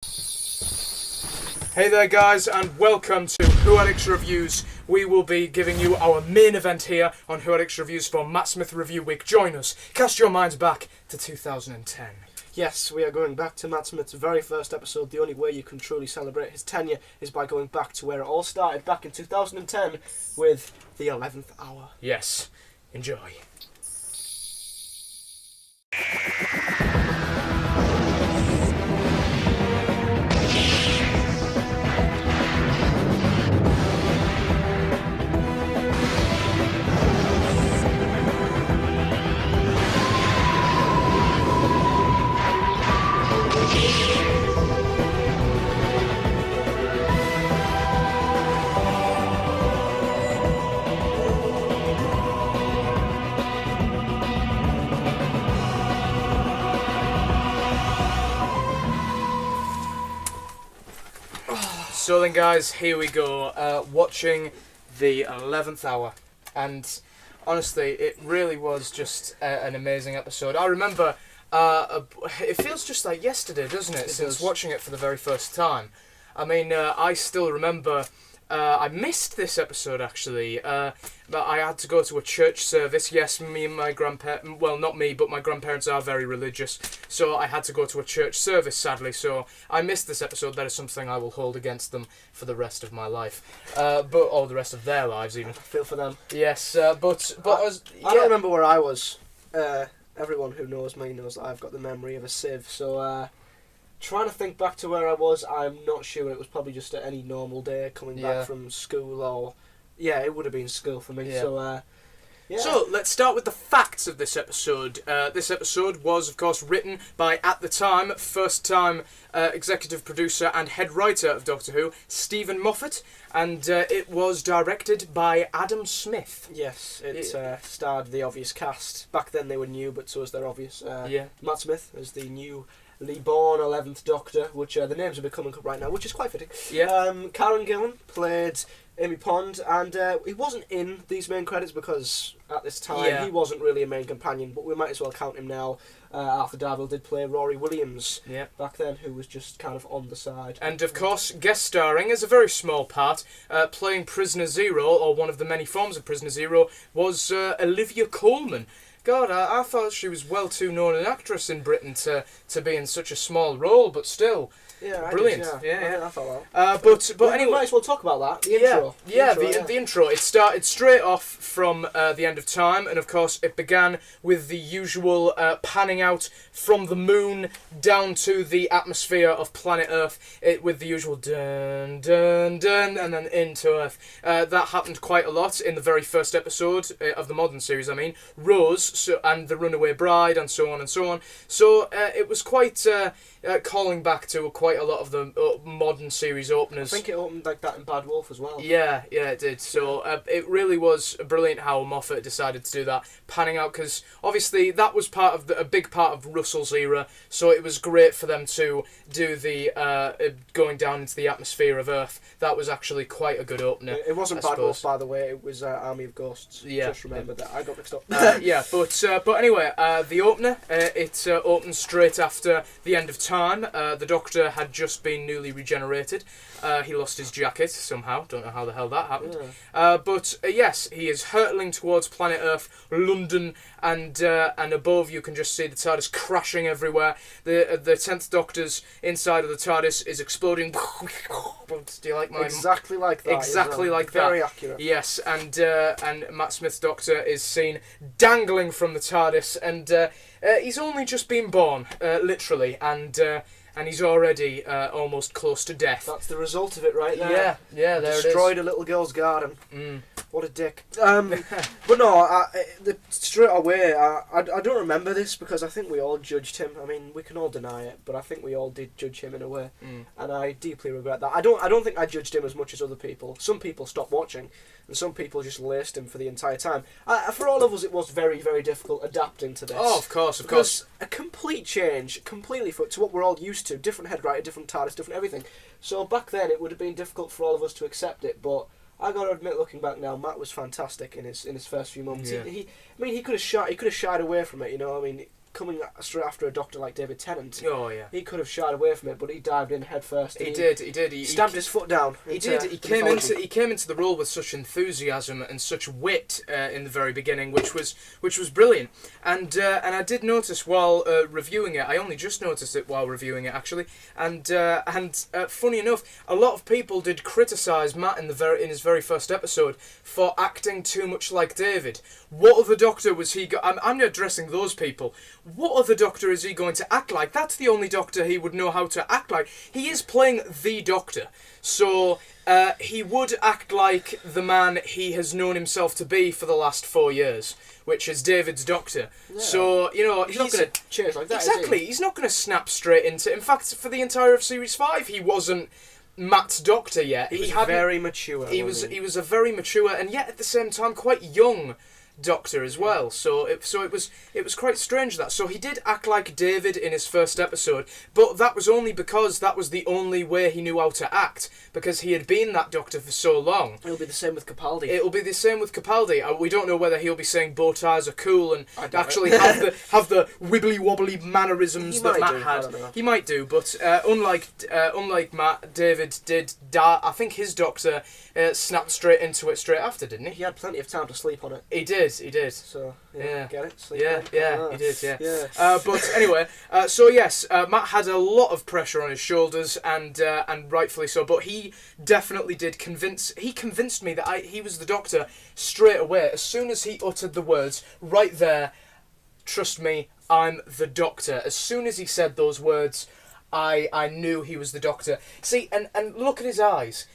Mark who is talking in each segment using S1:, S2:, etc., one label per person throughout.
S1: Hey there guys, and welcome to Who Addicts Reviews. We will be giving you our main event here on Who Addicts Reviews for Matt Smith Review Week. Join us. Cast your minds back to 2010.
S2: Yes, we are going back to Matt Smith's very first episode. The only way you can truly celebrate his tenure is by going back to where it all started, back in 2010 with the 11th Hour.
S1: Yes, enjoy. So then guys, here we go, watching the 11th Hour, and honestly, it really was just an amazing episode. I remember, it feels just like yesterday, doesn't it, since watching it for the very first time. I mean, I still remember, I missed this episode actually, but I had to go to a church service. Yes, me and my grandparents, well not me, but my grandparents are very religious, so I had to go to a church service sadly, so I missed this episode. That is something I will hold against them for the rest of my life, or the rest of their lives even.
S2: I feel for them.
S1: Yes, but
S2: I don't remember where I was. Everyone who knows me knows that I've got the memory of a sieve, so trying to think back to where I was, I'm not sure. It was probably just any normal day coming back from school, or it would have been school for me. So
S1: So let's start with the facts of this episode. This episode was, of course, written by, at the time, first-time executive producer and head writer of Doctor Who, Stephen Moffat, and it was directed by Adam Smith.
S2: Yes, it starred the obvious cast. Back then they were new, but so is their obvious. Matt Smith as the newly born 11th Doctor, which the names are becoming up right now, which is quite fitting.
S1: Yeah.
S2: Karen Gillan played Amy Pond, and he wasn't in these main credits because at this time he wasn't really a main companion, but we might as well count him now. Arthur Darvill did play Rory Williams back then, who was just kind of on the side.
S1: And of course, guest starring as a very small part, playing Prisoner Zero, or one of the many forms of Prisoner Zero, was Olivia Colman. God, I thought she was well too known an actress in Britain to be in such a small role, but still.
S2: Yeah,
S1: brilliant.
S2: I thought
S1: But anyway,
S2: we might as well talk about that. The intro.
S1: The intro. It started straight off from the end of time, and of course it began with the usual panning out from the moon down to the atmosphere of planet Earth, with the usual dun dun dun, and then into Earth. That happened quite a lot in the very first episode of the modern series. I mean, Rose and the Runaway Bride, and so on and so on. So it was quite calling back to quite a lot of the modern series openers.
S2: I think it opened like that in Bad Wolf as well.
S1: Yeah, it did. So it really was brilliant how Moffat decided to do that, panning out, because obviously that was a big part of Russell's era, so it was great for them to do the going down into the atmosphere of Earth. That was actually quite a good opener.
S2: It wasn't Bad Wolf, by the way, it was Army of Ghosts.
S1: Yeah.
S2: Just remember that. I got mixed up.
S1: But anyway, the opener, it opens straight after the end of time. The Doctor had just been newly regenerated. He lost his jacket somehow. Don't know how the hell that happened. But yes, he is hurtling towards planet Earth, London, and above you can just see the TARDIS crashing everywhere. The 10th Doctor's inside of the TARDIS is exploding. Do you like my...
S2: Exactly like that.
S1: Exactly like that.
S2: Very accurate.
S1: Yes, and Matt Smith's Doctor is seen dangling from the TARDIS, and he's only just been born, literally, and he's already almost close to death.
S2: That's the result of it right there.
S1: Yeah, there it is.
S2: Destroyed a little girl's garden. What a dick. But no, straight away, I don't remember this because I think we all judged him. I mean, we can all deny it, but I think we all did judge him in a way, and I deeply regret that. I don't think I judged him as much as other people. Some people stopped watching, and some people just laced him for the entire time. For all of us, it was very, very difficult adapting to this.
S1: Oh, of course.
S2: Because a complete change, completely to what we're all used to. Different head writer, different TARDIS, different everything. So back then, it would have been difficult for all of us to accept it, but I got to admit, looking back now, Matt was fantastic in his first few moments.
S1: Yeah.
S2: He could have shied away from it. You know, I mean, coming straight after a doctor like David Tennant.
S1: Oh yeah.
S2: He could have shied away from it, but he dived in head first.
S1: He did. He
S2: stamped his foot down.
S1: He did. He came into the role with such enthusiasm and such wit in the very beginning, which was brilliant. And I did notice while reviewing it. I only just noticed it while reviewing it actually. And funny enough, a lot of people did criticise Matt in his very first episode for acting too much like David. What other Doctor was he? I'm addressing those people. What other Doctor is he going to act like? That's the only Doctor he would know how to act like. He is playing the Doctor, so he would act like the man he has known himself to be for the last 4 years, which is David's Doctor. Yeah. So he's
S2: not going to change like that.
S1: Exactly, he's not going to snap straight into. In fact, for the entire of Series 5, he wasn't Matt's Doctor yet.
S2: He was very mature.
S1: He was a very mature and yet at the same time quite young Doctor as well, so it was quite strange that. So he did act like David in his first episode, but that was only because that was the only way he knew how to act, because he had been that Doctor for so long.
S2: It'll be the same with Capaldi.
S1: We don't know whether he'll be saying bow ties are cool and actually have the wibbly wobbly mannerisms that Matt had. He might do, but unlike Matt, David did die. I think his Doctor snapped straight into it straight after, didn't he?
S2: He had plenty of time to sleep on it.
S1: He did.
S2: So,
S1: yeah.
S2: Get it? Sleep
S1: yeah,
S2: on it?
S1: he did, yeah. But anyway, so yes, Matt had a lot of pressure on his shoulders, and rightfully so, but he definitely did convinced me that he was the Doctor straight away. As soon as he uttered the words, right there, trust me, I'm the Doctor. As soon as he said those words, I knew he was the Doctor. See, and look at his eyes.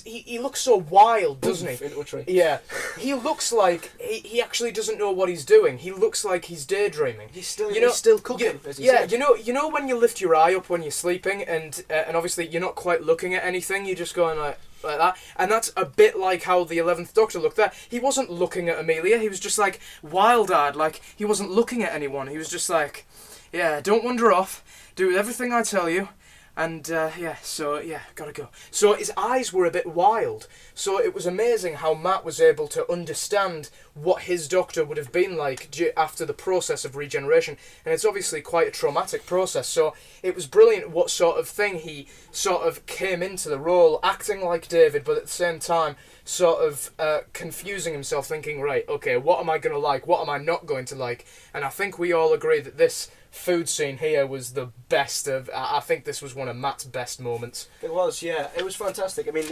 S1: He looks so wild, doesn't he?
S2: Into a tree.
S1: Yeah. He looks like he actually doesn't know what he's doing. He looks like he's daydreaming.
S2: He's still cooking.
S1: Said. You know when you lift your eye up when you're sleeping and obviously you're not quite looking at anything, you're just going like that. And that's a bit like how the 11th Doctor looked there. He wasn't looking at Amelia, he was just like wild-eyed, like he wasn't looking at anyone. He was just like, yeah, don't wander off, do everything I tell you. And, gotta go. So his eyes were a bit wild. So it was amazing how Matt was able to understand what his Doctor would have been like after the process of regeneration. And it's obviously quite a traumatic process. So it was brilliant what sort of thing he sort of came into the role, acting like David, but at the same time sort of confusing himself, thinking, right, okay, what am I going to like? What am I not going to like? And I think we all agree that this food scene here was the best of. I think this was one of Matt's best moments.
S2: It was, yeah. It was fantastic. I mean,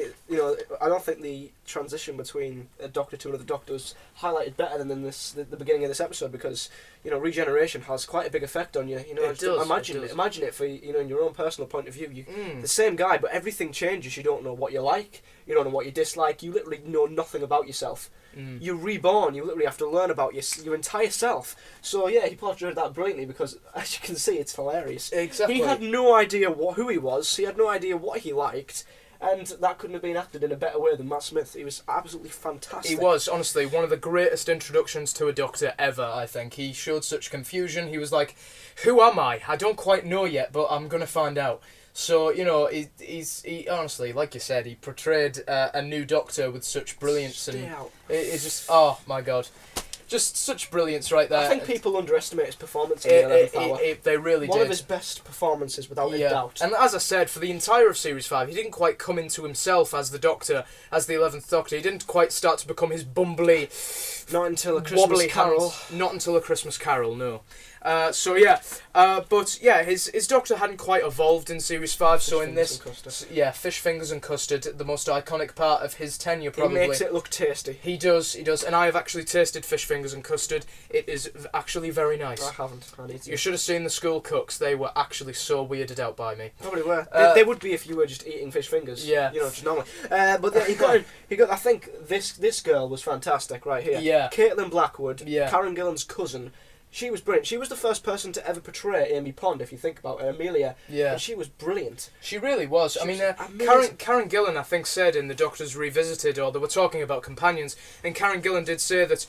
S2: I don't think the transition between a Doctor to another Doctor was highlighted better than the beginning of this episode, because regeneration has quite a big effect on you.
S1: It does.
S2: Imagine it for in your own personal point of view. The same guy, but everything changes. You don't know what you like. You don't know what you dislike. You literally know nothing about yourself. You're reborn. You literally have to learn about your entire self. So yeah, he portrayed that brilliantly, because as you can see, it's hilarious.
S1: Exactly.
S2: He had no idea who he was. He had no idea what he liked. And that couldn't have been acted in a better way than Matt Smith. He was absolutely fantastic.
S1: He was, honestly, one of the greatest introductions to a Doctor ever, I think. He showed such confusion. He was like, who am I? I don't quite know yet, but I'm going to find out. So, he honestly, like you said, he portrayed a new Doctor with such brilliance. It's just, oh my God. Just such brilliance right there.
S2: I think people underestimate his performance in the 11th Hour.
S1: They really did.
S2: One of his best performances, without a doubt.
S1: And as I said, for the entire of Series 5, he didn't quite come into himself as the Doctor, as the 11th Doctor. He didn't quite start to become his bumbly,
S2: not until A Christmas Carol.
S1: Not until A Christmas Carol, no. But his Doctor hadn't quite evolved in Series 5, so in this, fish fingers and custard, the most iconic part of his tenure, probably.
S2: He makes it look tasty.
S1: He does, and I have actually tasted fish fingers and custard. It is actually very nice.
S2: I haven't. I need to.
S1: You should have seen the school cooks. They were actually so weirded out by me.
S2: Probably were. They would be if you were just eating fish fingers.
S1: Yeah.
S2: Just normally. But he got. I think this girl was fantastic right here.
S1: Yeah.
S2: Caitlin Blackwood.
S1: Yeah.
S2: Karen Gillan's cousin. She was brilliant. She was the first person to ever portray Amy Pond, if you think about it, Amelia.
S1: Yeah.
S2: And she was brilliant.
S1: She really was. Karen Gillan, I think, said in The Doctors Revisited, or they were talking about companions, and Karen Gillan did say that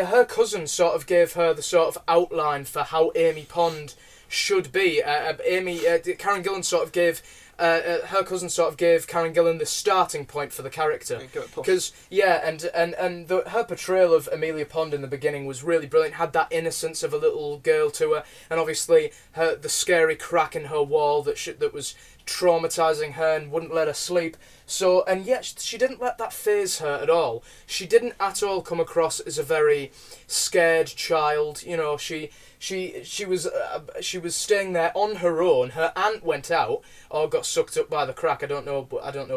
S1: her cousin sort of gave her the sort of outline for how Amy Pond should be. Karen Gillan sort of gave her cousin sort of gave Karen Gillan the starting point for the character. Because her portrayal of Amelia Pond in the beginning was really brilliant. Had that innocence of a little girl to her, and obviously the scary crack in her wall that was traumatizing her and wouldn't let her sleep. So, and yet she didn't let that faze her at all. She didn't at all come across as a very scared child. You know, she was staying there on her own. Her aunt went out or got sucked up by the crack. I don't know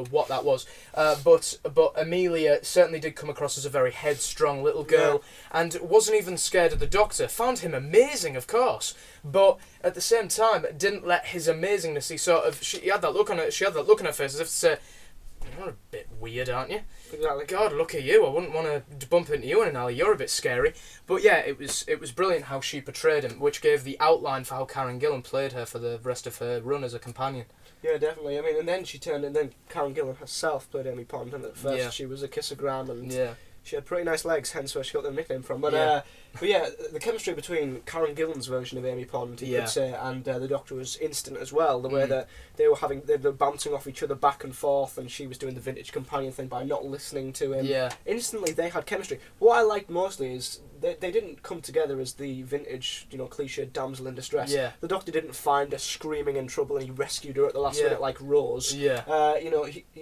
S1: what that was. But Amelia certainly did come across as a very headstrong little girl, and wasn't even scared of the Doctor. Found him amazing, of course, but at the same time didn't let his amazingness. She had that look on her face as if to say, "You're a bit weird, aren't you?
S2: Exactly.
S1: God, look at you. I wouldn't want to bump into you in an alley. You're a bit scary." But yeah, it was brilliant how she portrayed him, which gave the outline for how Karen Gillan played her for the rest of her run as a companion.
S2: Yeah, definitely. I mean, and then Karen Gillan herself played Amy Pond, and at first she was a kissogram, and she had pretty nice legs, hence where she got the nickname from. But the chemistry between Karen Gillan's version of Amy Pond, you could say, and the Doctor was instant as well. The way that they were bouncing off each other back and forth, and she was doing the vintage companion thing by not listening to him.
S1: Yeah.
S2: Instantly, they had chemistry. What I liked mostly is they didn't come together as the vintage, cliched damsel in distress.
S1: Yeah.
S2: The Doctor didn't find her screaming in trouble, and he rescued her at the last minute like Rose.
S1: Yeah.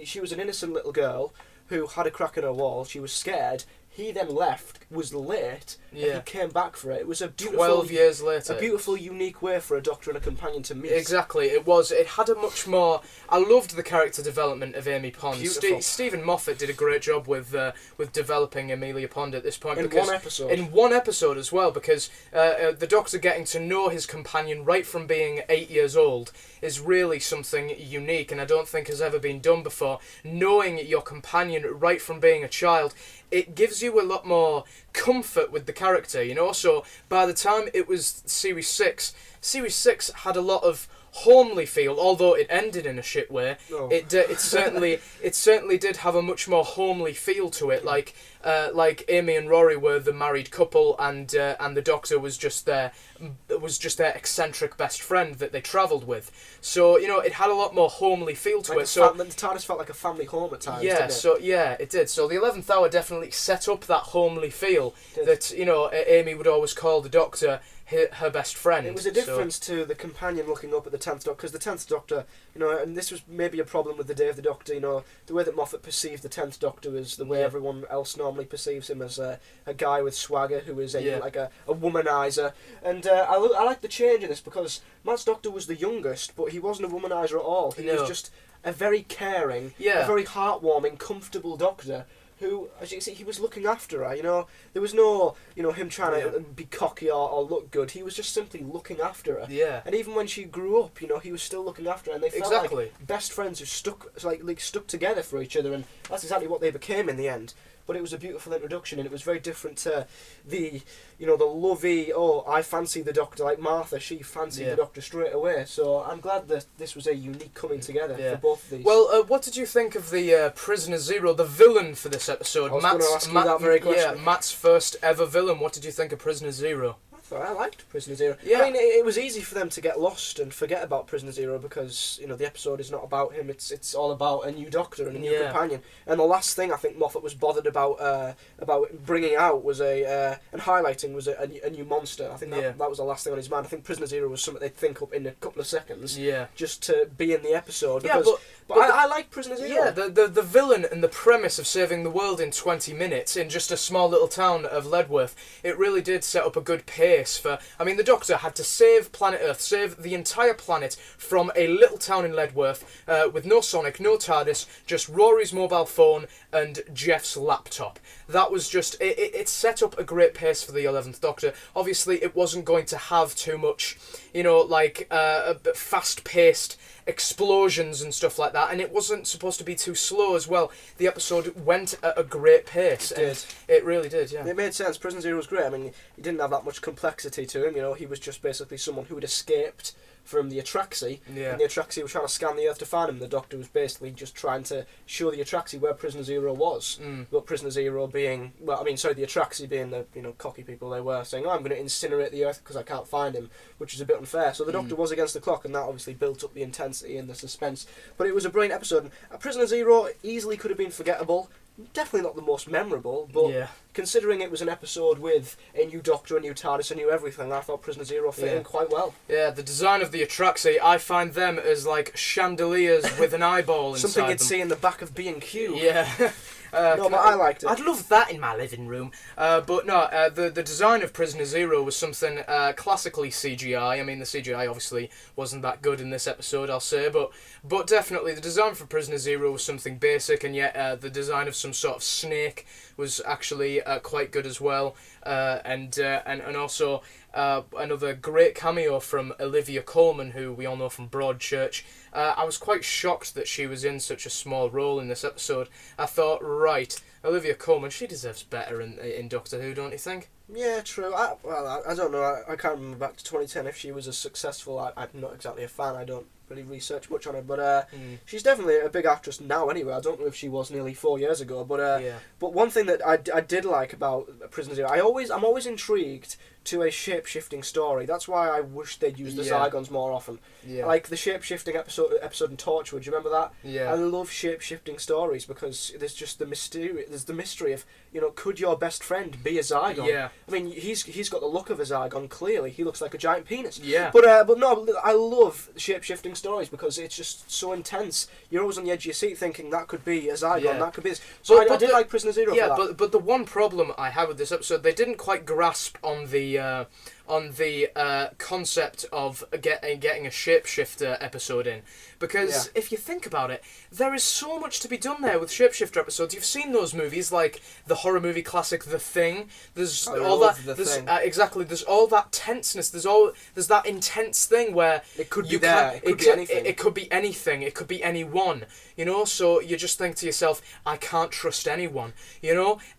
S2: She was an innocent little girl who had a crack in her wall. She was scared. He then left, was late, and he came back for it. It was a beautiful...
S1: 12 years later.
S2: A beautiful, unique way for a Doctor and a companion to meet.
S1: Exactly, it was. It had a much more... I loved the character development of Amy Pond. Stephen Moffat did a great job with developing Amelia Pond at this point.
S2: In one episode.
S1: In one episode as well, because the Doctor getting to know his companion right from being 8 years old is really something unique, and I don't think has ever been done before. Knowing your companion right from being a child, it gives you a lot more comfort with the character, So by the time it was Series 6 had a lot of homely feel, although it ended in a shit way.
S2: Oh.
S1: It certainly did have a much more homely feel to it. Like Amy and Rory were the married couple, and the Doctor was just their eccentric best friend that they travelled with. So it had a lot more homely feel to it. So
S2: the TARDIS felt like a family home at times.
S1: Yeah,
S2: didn't it?
S1: It did. So the 11th Hour definitely set up that homely feel that Amy would always call the Doctor her best friend.
S2: It was a difference to the companion looking up at the 10th Doctor, because the 10th Doctor, and this was maybe a problem with the Day of the Doctor, the way that Moffat perceived the 10th Doctor is the way everyone else normally perceives him, as a guy with swagger who is like a womanizer. And I like the change in this, because Matt's Doctor was the youngest, but he wasn't a womanizer at all. He was just a very caring, a very heartwarming, comfortable Doctor, who, as you can see, he was looking after her, There was no, him trying to be cocky or look good. He was just simply looking after her.
S1: Yeah.
S2: And even when she grew up, he was still looking after her, and they felt like best friends who stuck together for each other, and that's exactly what they became in the end. But it was a beautiful introduction, and it was very different to the lovey, I fancy the Doctor, like Martha, she fancied the Doctor straight away. So I'm glad that this was a unique coming together for both of these.
S1: Well, what did you think of the Prisoner Zero, the villain for this episode?
S2: I was going to ask you that very question.
S1: Yeah, Matt's first ever villain. What did you think of Prisoner Zero?
S2: I liked Prisoner Zero.
S1: Yeah.
S2: I mean, it was easy for them to get lost and forget about Prisoner Zero, because the episode is not about him. It's all about a new Doctor and a new companion. And the last thing I think Moffat was bothered about bringing out was and highlighting was a new monster. I think that was the last thing on his mind. I think Prisoner Zero was something they'd think up in a couple of seconds. Yeah. Just to be in the episode. But I like Prisoner Zero.
S1: Yeah, the villain and the premise of saving the world in 20 minutes in just a small little town of Ledworth, it really did set up a good pace for... I mean, the Doctor had to save planet Earth, save the entire planet from a little town in Ledworth with no Sonic, no TARDIS, just Rory's mobile phone and Jeff's laptop. That was just... It set up a great pace for the 11th Doctor. Obviously, it wasn't going to have too much, fast-paced explosions and stuff like that, and it wasn't supposed to be too slow as well. The episode went at a great pace. It really did, yeah.
S2: It made sense. Prison Zero was great. I mean, he didn't have that much complexity to him, he was just basically someone who had escaped from the Atraxi, and the Atraxi were trying to scan the Earth to find him. The Doctor was basically just trying to show the Atraxi where Prisoner Zero was. But Prisoner Zero being, the Atraxi being the cocky people they were, saying, I'm going to incinerate the Earth because I can't find him, which is a bit unfair. So the Doctor was against the clock, and that obviously built up the intensity and the suspense. But it was a brilliant episode. And Prisoner Zero easily could have been forgettable. Definitely not the most memorable, but considering it was an episode with a new Doctor, a new TARDIS, a new everything, I thought Prisoner Zero fit in quite well. Yeah,
S1: the design of the Atraxi, I find them as like chandeliers with an eyeball inside
S2: Something you'd
S1: them.
S2: see in the back of B&Q.
S1: Yeah.
S2: No, but I liked it.
S1: I'd love that in my living room. But no, the design of Prisoner Zero was something classically CGI. I mean, the CGI obviously wasn't that good in this episode, I'll say, but definitely the design for Prisoner Zero was something basic, and yet the design of some sort of snake was actually quite good as well. And also another great cameo from Olivia Colman, who we all know from Broadchurch. I was quite shocked that she was in such a small role in this episode. I thought, right, Olivia Colman, she deserves better in Doctor Who, don't you think?
S2: Yeah, true. I don't know. I can't remember back to 2010 if she was as successful. I'm not exactly a fan. I don't really research much on her, but she's definitely a big actress now. Anyway, I don't know if she was nearly 4 years ago, but but one thing that I did like about Prisoner Zero, I'm always intrigued to a shape-shifting story. That's why I wish they'd use the Zygons more often. Yeah. Like the shape-shifting episode in Torchwood, do you remember that?
S1: Yeah.
S2: I love shape-shifting stories because there's just the mystery of, could your best friend be a Zygon?
S1: Yeah.
S2: I mean, he's got the look of a Zygon, clearly. He looks like a giant penis.
S1: Yeah.
S2: But no, I love shape-shifting stories because it's just so intense. You're always on the edge of your seat thinking that could be a Zygon, that could be this. So I did like Prisoner Zero for that.
S1: Yeah, but the one problem I had with this episode, they didn't quite grasp on the concept of getting a shapeshifter episode in, because if you think about it, there is so much to be done there with shapeshifter episodes. You've seen those movies, like the horror movie classic The Thing. There's all that. Exactly. There's all that tenseness. There's that intense thing where
S2: it could be there. It could be anything.
S1: It could be anything. It could be anyone. So you just think to yourself, I can't trust anyone.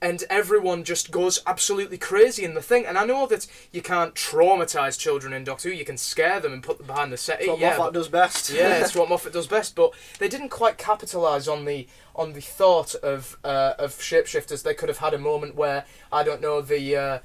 S1: And everyone just goes absolutely crazy in The Thing. And I know that you can't traumatise children in Doctor Who. You can scare them and put them behind the set.
S2: It's what Moffat does best.
S1: Yeah, it's what Moffat does best. But they didn't quite capitalise on the thought of shapeshifters. They could have had a moment where, I don't know, where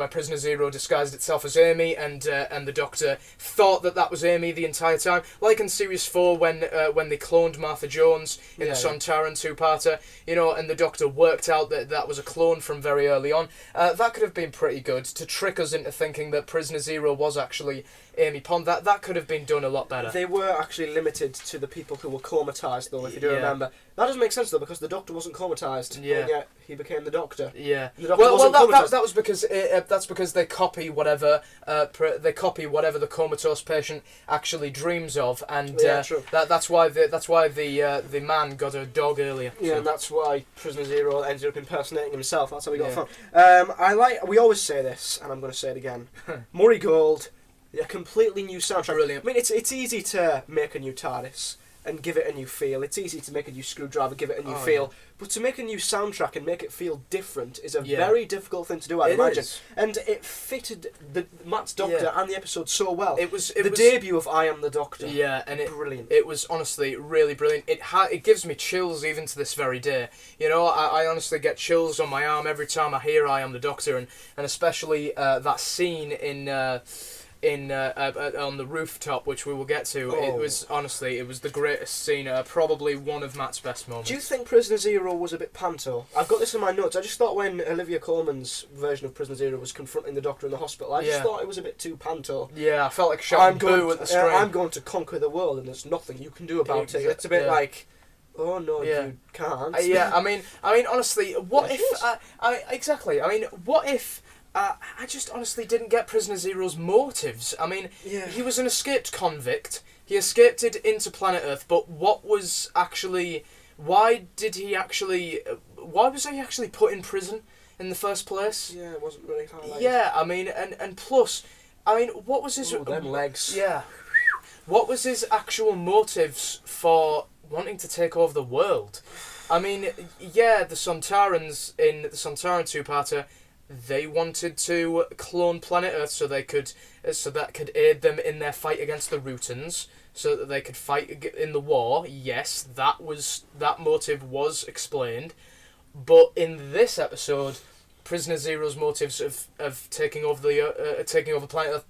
S1: Prisoner Zero disguised itself as Amy, and the Doctor thought that was Amy the entire time, like in Series 4 when they cloned Martha Jones in the Sontaran two-parter, and the Doctor worked out that was a clone from very early on. That could have been pretty good to trick us into thinking that Prisoner Zero was actually Amy Pond. That could have been done a lot better.
S2: They were actually limited to the people who were comatised, though, if you do remember. That doesn't make sense, though, because the Doctor wasn't comatised, and yet he became the Doctor.
S1: Yeah.
S2: The Doctor
S1: that was because that's because they copy whatever the comatose patient actually dreams of, and
S2: true.
S1: That's why the man got a dog earlier.
S2: Yeah,
S1: so.
S2: And that's why Prisoner Zero ended up impersonating himself. That's how we got fun. We always say this, and I'm going to say it again. Murray Gold, a completely new soundtrack.
S1: Brilliant.
S2: I mean, it's easy to make a new TARDIS and give it a new feel. It's easy to make a new Screwdriver, give it a new feel. Yeah. But to make a new soundtrack and make it feel different is a very difficult thing to do, I'd imagine.
S1: Is.
S2: And it fitted Matt's Doctor and the episode so well.
S1: It was
S2: debut of I Am the Doctor.
S1: Yeah, and
S2: brilliant.
S1: It was honestly really brilliant. It gives me chills even to this very day. I honestly get chills on my arm every time I hear I Am the Doctor, and especially that scene on the rooftop, which we will get to. It was the greatest scene, probably one of Matt's best moments.
S2: Do you think Prisoner Zero was a bit panto? I've got this in my notes. I just thought when Olivia Colman's version of Prisoner Zero was confronting the Doctor in the hospital, I just thought it was a bit too panto.
S1: Yeah, I felt like shouting boo at the screen.
S2: I'm going to conquer the world, and there's nothing you can do about it. It's a bit like, oh no, you can't.
S1: I mean, honestly, what if? Exactly. I mean, what if? I just honestly didn't get Prisoner Zero's motives. I mean, he was an escaped convict. He escaped it into planet Earth, but why was he actually put in prison in the first place?
S2: Yeah, it wasn't really highlighted.
S1: Yeah, I mean, and plus, I mean, what was his...
S2: them legs.
S1: Yeah. What was his actual motives for wanting to take over the world? I mean, the Sontarans in the Sontaran two-parter they wanted to clone planet Earth so that could aid them in their fight against the Rootans, so that they could fight in the war. Yes, that motive was explained, but in this episode, Prisoner Zero's motives of taking over planet Earth.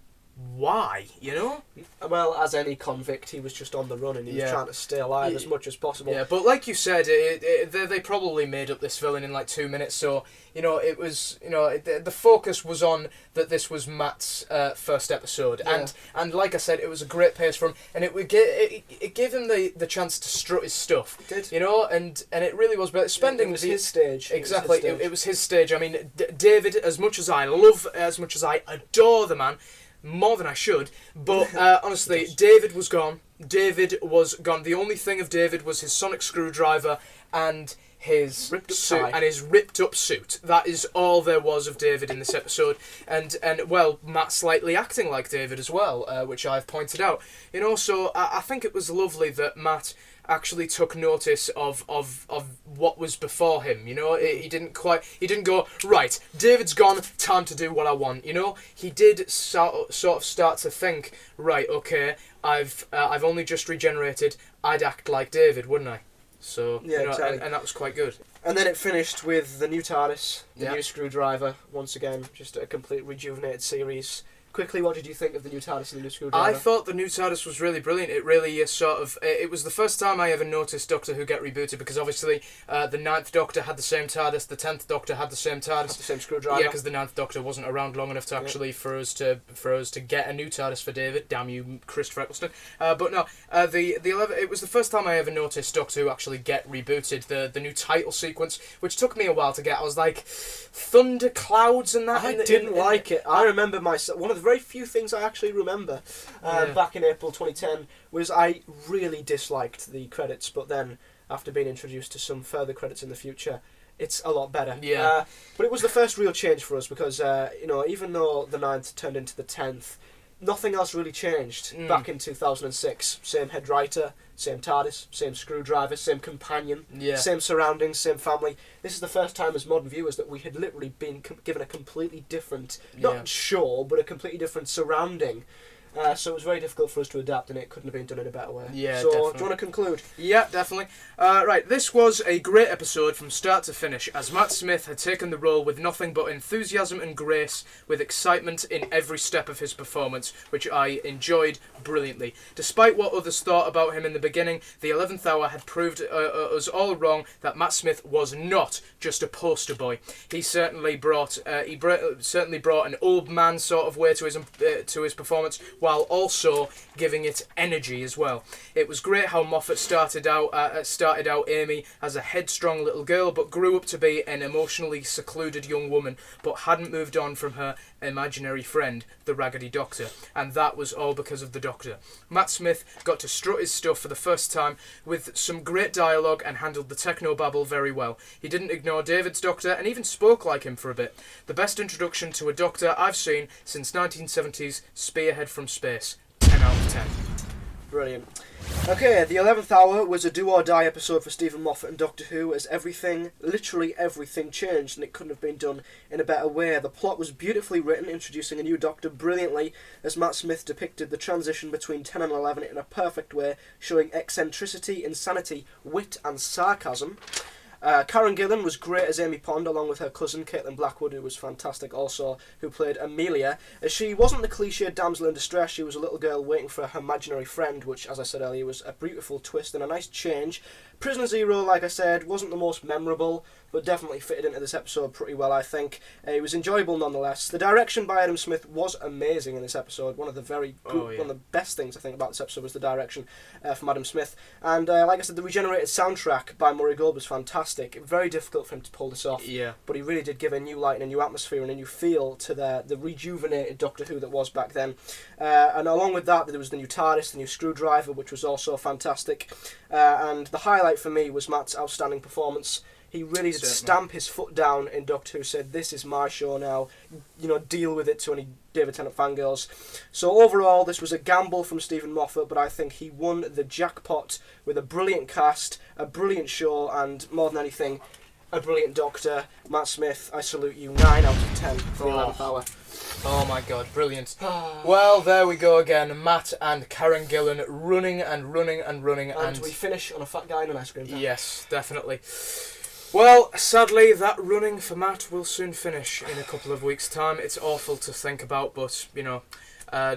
S1: Why? You know?
S2: Well, as any convict, he was just on the run and he was trying to stay alive as much as possible.
S1: Yeah, but like you said, they probably made up this villain in like 2 minutes. So it was the focus was on that this was Matt's first episode, and like I said, it was a great pace for him, and it gave him the chance to strut his stuff.
S2: It did.
S1: And it really was. But spending
S2: it was his stage.
S1: Exactly, it was his stage. I mean, David, as much as I adore the man. More than I should, but honestly, David was gone. The only thing of David was his sonic screwdriver and his ripped up suit. That is all there was of David in this episode. And well, Matt slightly acting like David as well, which I've pointed out. So I think it was lovely that Matt actually took notice of what was before him. He didn't go, right, David's gone, time to do what I want. He did sort of start to think, right, okay, I've only just regenerated, I'd act like David, wouldn't I? So exactly. and that was quite good.
S2: And then it finished with the new TARDIS, the new screwdriver. Once again, just a complete rejuvenated series. Quickly, what did you think of the new TARDIS and the new screwdriver?
S1: I thought the new TARDIS was really brilliant. It really it was the first time I ever noticed Doctor Who get rebooted, because obviously the 9th Doctor had the same TARDIS, the 10th Doctor had the same TARDIS.
S2: The same screwdriver.
S1: Yeah, because the 9th Doctor wasn't around long enough to actually for us to get a new TARDIS for David. Damn you, Chris Eccleston. But no, it was the first time I ever noticed Doctor Who actually get rebooted. The new title sequence, which took me a while to get. I was like, thunder clouds and that.
S2: I didn't like it. I remember one of the very few things I actually remember back in April 2010 was I really disliked the credits, but then after being introduced to some further credits in the future, it's a lot better.
S1: Yeah.
S2: But it was the first real change for us because even though the 9th turned into the 10th, nothing else really changed back in 2006. Same head writer, same TARDIS, same screwdriver, same companion, same surroundings, same family. This is the first time as modern viewers that we had literally been given a completely different, not show, but a completely different surrounding. So it was very difficult for us to adapt, and it couldn't have been done in a better way.
S1: Yeah,
S2: so,
S1: definitely.
S2: Do you want to conclude?
S1: Yeah, definitely. Right, this was a great episode from start to finish, as Matt Smith had taken the role with nothing but enthusiasm and grace, with excitement in every step of his performance, which I enjoyed brilliantly. Despite what others thought about him in the beginning, the 11th Hour had proved us all wrong that Matt Smith was not just a poster boy. He certainly brought an old man sort of way to his performance, while also giving it energy as well. It was great how Moffat started out Amy as a headstrong little girl, but grew up to be an emotionally secluded young woman, but hadn't moved on from her imaginary friend, the Raggedy Doctor, and that was all because of the Doctor. Matt Smith got to strut his stuff for the first time with some great dialogue and handled the technobabble very well. He didn't ignore David's Doctor and even spoke like him for a bit. The best introduction to a Doctor I've seen since 1970s Spearhead from Space. 10 out of 10.
S2: Brilliant. Okay, the 11th Hour was a do-or-die episode for Stephen Moffat and Doctor Who, as literally everything changed, and it couldn't have been done in a better way. The plot was beautifully written, introducing a new Doctor brilliantly, as Matt Smith depicted the transition between 10 and 11 in a perfect way, showing eccentricity, insanity, wit and sarcasm. Karen Gillan was great as Amy Pond, along with her cousin Caitlin Blackwood, who was fantastic also, who played Amelia. As she wasn't the cliched damsel in distress, she was a little girl waiting for her imaginary friend, which, as I said earlier, was a beautiful twist and a nice change. Prisoner Zero, like I said, wasn't the most memorable, but definitely fitted into this episode pretty well, I think. It was enjoyable nonetheless. The direction by Adam Smith was amazing in this episode. One of the best things I think about this episode was the direction from Adam Smith. And like I said, the regenerated soundtrack by Murray Gold was fantastic. Very difficult for him to pull this off, but he really did give a new light and a new atmosphere and a new feel to the rejuvenated Doctor Who that was back then. And along with that, there was the new TARDIS, the new screwdriver, which was also fantastic. And the highlight for me was Matt's outstanding performance. He really did stamp his foot down in Doctor Who, said, this is my show now, deal with it, to any David Tennant fangirls. So overall, this was a gamble from Stephen Moffat, but I think he won the jackpot with a brilliant cast, a brilliant show, and more than anything, a brilliant doctor. Matt Smith, I salute you. 9 out of 10 for the 11th hour.
S1: Oh my god, brilliant. Well, there we go again. Matt and Karen Gillan running and running and running.
S2: And we finish on a fat guy in an ice cream van.
S1: Yes, definitely. Well, sadly, that running for Matt will soon finish in a couple of weeks' time. It's awful to think about, but, you know,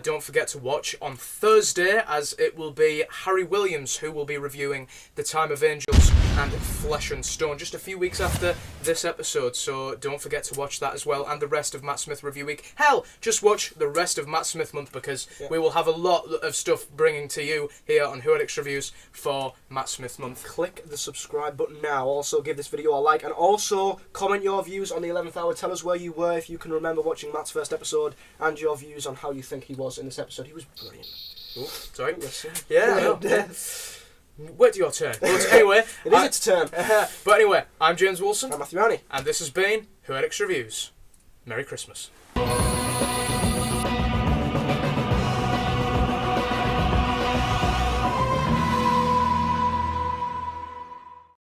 S1: don't forget to watch on Thursday, as it will be Harry Williams who will be reviewing The Time of Angels and Flesh and Stone just a few weeks after this episode, so don't forget to watch that as well, and the rest of Matt Smith Review Week. Hell, just watch the rest of Matt Smith Month, because we will have a lot of stuff bringing to you here on Who Addicts Reviews for Matt Smith Month.
S2: Click the subscribe button now. Also give this video a like, and also comment your views on the 11th hour. Tell us where you were, if you can remember watching Matt's first episode, and your views on how you think he was in this episode. He was brilliant.
S1: Oh, sorry.
S2: Yeah,
S1: I know. Wait till your turn. But anyway,
S2: it is its turn.
S1: But anyway, I'm James Wilson.
S2: I'm Matthew Rowney.
S1: And this has been Who Addicts Reviews. Merry Christmas.